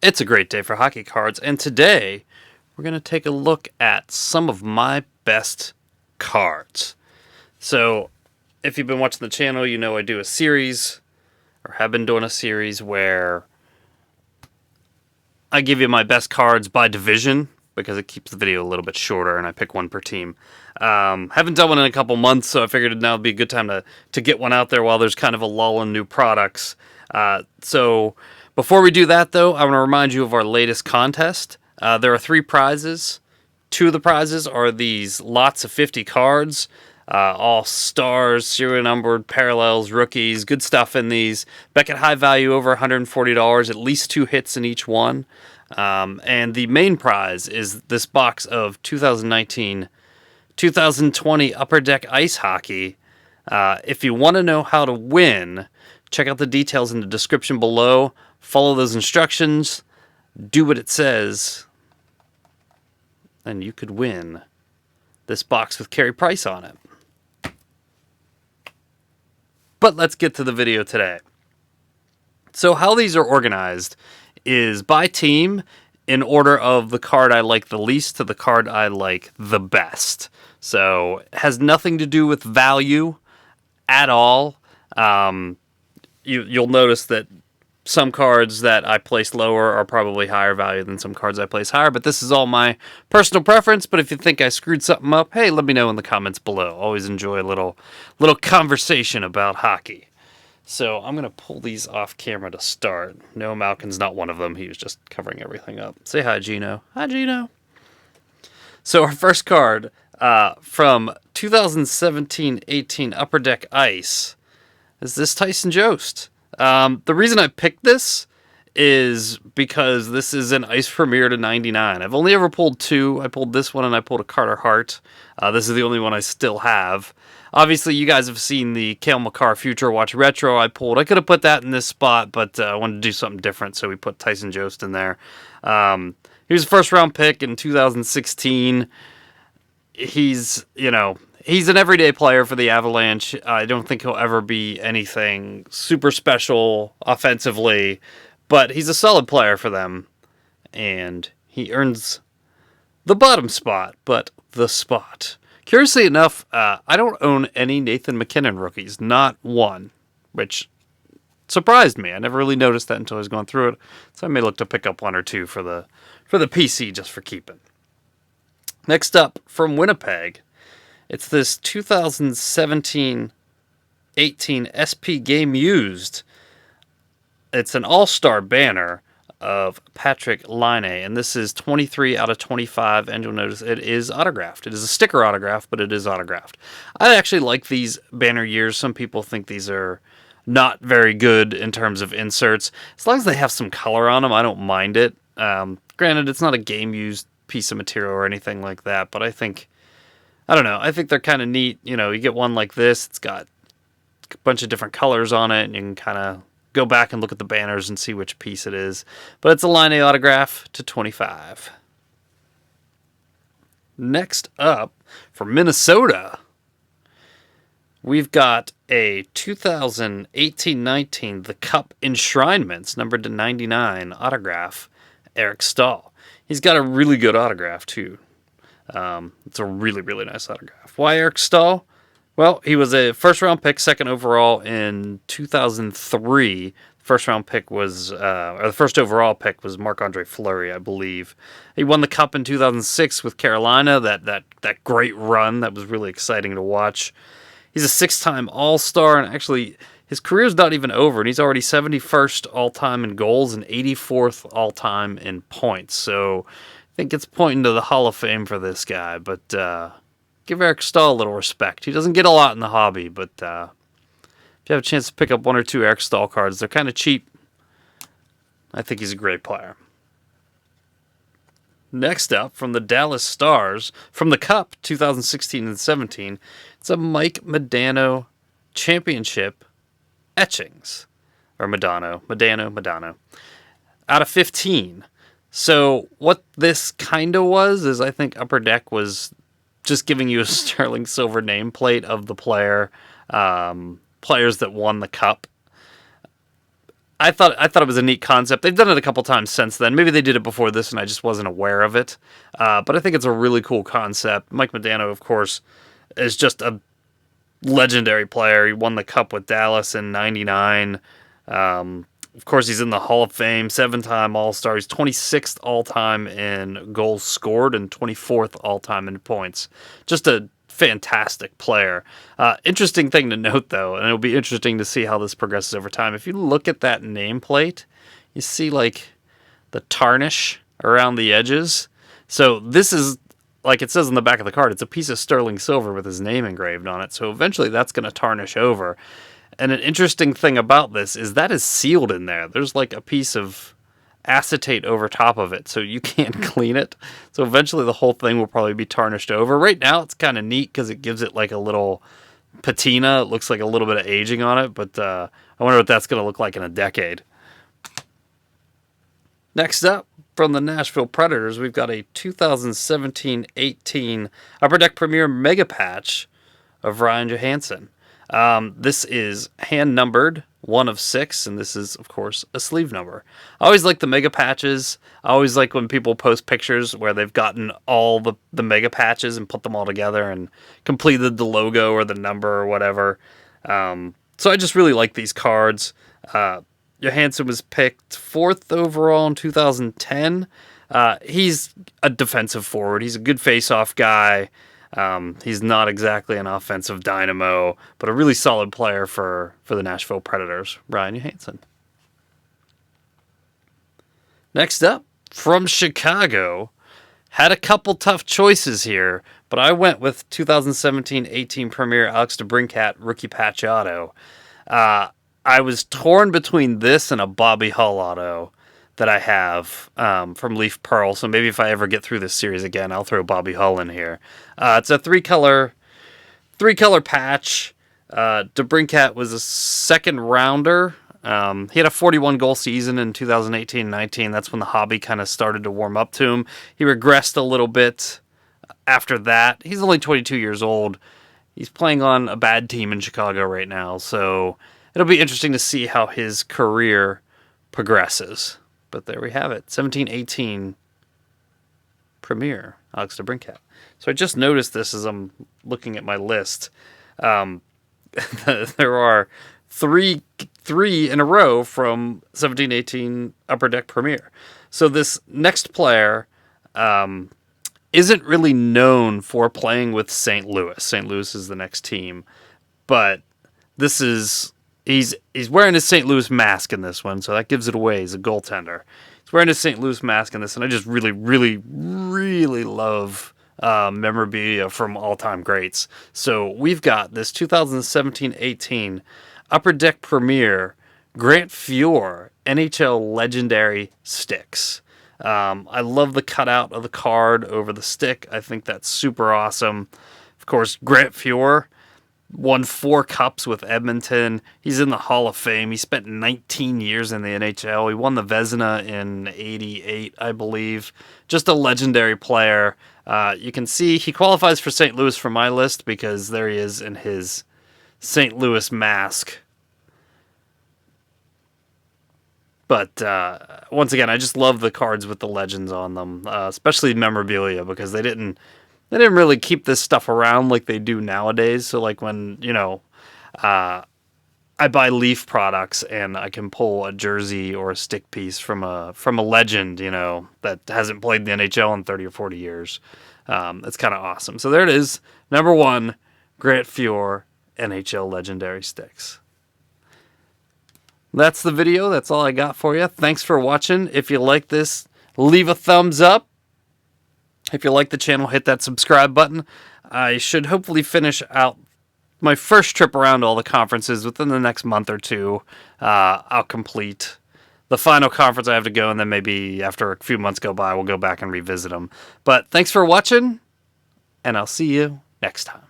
It's a great day for hockey cards, and today we're going to take a look at some of my best cards. So, if you've been watching the channel, you know I do a series, or have been doing a series, where I give you my best cards by division, because it keeps the video a little bit shorter, and I pick one per team. Haven't done one in a couple months, so I figured now would be a good time to get one out there while there's kind of a lull in new products. So before we do that, though, I want to remind you of our latest contest. There are 3 prizes. 2 of the prizes are these lots of 50 cards, all stars, serial numbered, parallels, rookies, good stuff in these. Beckett high value, over $140, at least 2 hits in each one. And the main prize is this box of 2019-2020 Upper Deck Ice Hockey. If you want to know how to win, check out the details in the description below. Follow those instructions. Do what it says. And you could win this box with Carey Price on it. But let's get to the video today. So how these are organized is by team in order of the card I like the least to the card I like the best. So it has nothing to do with value at all. You'll notice that some cards that I place lower are probably higher value than some cards I place higher, but this is all my personal preference. But if you think I screwed something up, hey, let me know in the comments below. Always enjoy a little conversation about hockey. So I'm going to pull these off camera to start. No, Malkin's not one of them. He was just covering everything up. Say hi, Gino. Hi, Gino. So our first card from 2017-18 Upper Deck Ice is this Tyson Jost. The reason I picked this is because this is an Ice Premier to 99. I've only ever pulled 2. I pulled this one and I pulled a Carter Hart. This is the only one I still have. Obviously, you guys have seen the Cale Makar Future Watch Retro I pulled. I could have put that in this spot, but I wanted to do something different, so we put Tyson Jost in there. He was a first-round pick in 2016. He's an everyday player for the Avalanche. I don't think he'll ever be anything super special offensively, but he's a solid player for them, and he earns the bottom spot, but the spot. Curiously enough, I don't own any Nathan MacKinnon rookies, not one, which surprised me. I never really noticed that until I was going through it, so I may look to pick up 1 or 2 for the PC just for keeping. Next up, from Winnipeg, it's this 2017-18 SP Game Used. It's an all-star banner of Patrick Laine, and this is 23 out of 25, and you'll notice it is autographed. It is a sticker autograph, but it is autographed. I actually like these banner years. Some people think these are not very good in terms of inserts. As long as they have some color on them, I don't mind it. Granted, it's not a game-used piece of material or anything like that, but I think they're kind of neat. You know, you get one like this, it's got a bunch of different colors on it, and you can kind of go back and look at the banners and see which piece it is. But it's a Laine autograph to 25. Next up, from Minnesota, we've got a 2018-19 The Cup Enshrinements, numbered to 99, autograph, Eric Stahl. He's got a really good autograph, too. It's a really, really nice autograph. Why Eric Stahl? Well, he was a first-round pick, 2nd overall in 2003. First-round pick was, or the first overall pick was Marc-Andre Fleury, I believe. He won the Cup in 2006 with Carolina, that great run that was really exciting to watch. He's a 6-time All-Star, and actually, his career's not even over, and he's already 71st all-time in goals and 84th all-time in points. So I think it's pointing to the Hall of Fame for this guy, but give Eric Stahl a little respect. He doesn't get a lot in the hobby, but if you have a chance to pick up 1 or 2 Eric Stahl cards, they're kind of cheap. I think he's a great player. Next up, from the Dallas Stars, from the Cup 2016 and 17, it's a Mike Modano Championship etchings. Or Modano. Out of 15. So what this kind of was is I think Upper Deck was just giving you a sterling silver nameplate of the player, players that won the Cup. I thought it was a neat concept. They've done it a couple times since then. Maybe they did it before this and I just wasn't aware of it. But I think it's a really cool concept. Mike Modano, of course, is just a legendary player. He won the Cup with Dallas in '99. Of course, he's in the Hall of Fame, 7-time All-Star. He's 26th all-time in goals scored and 24th all-time in points. Just a fantastic player. Interesting thing to note, though, and it'll be interesting to see how this progresses over time. If you look at that nameplate, you see, like, the tarnish around the edges. So this is, like it says on the back of the card, it's a piece of sterling silver with his name engraved on it. So eventually that's going to tarnish over. And an interesting thing about this is that is sealed in there. There's like a piece of acetate over top of it, so you can't clean it. So eventually the whole thing will probably be tarnished over. Right now it's kind of neat because it gives it like a little patina. It looks like a little bit of aging on it, but I wonder what that's going to look like in a decade. Next up, from the Nashville Predators, we've got a 2017-18 Upper Deck Premier Mega Patch of Ryan Johansson. This is hand numbered 1 of 6, and this is, of course, a sleeve number. I always like the mega patches. I always like when people post pictures where they've gotten all the mega patches and put them all together and completed the logo or the number or whatever. So I just really like these cards. Johansson was picked 4th overall in 2010. He's a defensive forward. He's a good face-off guy. He's not exactly an offensive dynamo, but a really solid player for the Nashville Predators, Ryan Johansson. Next up, from Chicago, had a couple tough choices here, but I went with 2017-18 Premier Alex DeBrincat rookie patch auto. I was torn between this and a Bobby Hull auto that I have from Leaf Pearl. So maybe if I ever get through this series again, I'll throw Bobby Hull in here. It's a three-color patch. DeBrincat was a second rounder. He had a 41-goal season in 2018-19. That's when the hobby kind of started to warm up to him. He regressed a little bit after that. He's only 22 years old. He's playing on a bad team in Chicago right now. So it'll be interesting to see how his career progresses. But there we have it, 17-18 Premier Alex DeBrincat. So I just noticed this as I'm looking at my list. There are three in a row from 17-18 Upper Deck Premier. So this next player isn't really known for playing with St. Louis. St. Louis is the next team, but this is. He's wearing his St. Louis mask in this one, so that gives it away. He's a goaltender. He's wearing his St. Louis mask in this, and I just really, really, really love memorabilia from all-time greats. So we've got this 2017-18 Upper Deck Premier Grant Fuhr NHL Legendary Sticks. I love the cutout of the card over the stick. I think that's super awesome. Of course, Grant Fuhr won 4 cups with Edmonton. He's in the Hall of Fame. He spent 19 years in the NHL. He won the Vezina in '88, I believe. Just a legendary player. You can see he qualifies for St. Louis for my list because there he is in his St. Louis mask. But once again, I just love the cards with the legends on them, especially memorabilia, because they didn't really keep this stuff around like they do nowadays. So like when, I buy Leaf products and I can pull a jersey or a stick piece from a legend, that hasn't played the NHL in 30 or 40 years. It's kind of awesome. So there it is. Number 1, Grant Fuhr NHL Legendary Sticks. That's the video. That's all I got for you. Thanks for watching. If you like this, leave a thumbs up. If you like the channel, hit that subscribe button. I should hopefully finish out my first trip around all the conferences within the next month or two. I'll complete the final conference I have to go, and then maybe after a few months go by, we'll go back and revisit them. But thanks for watching, and I'll see you next time.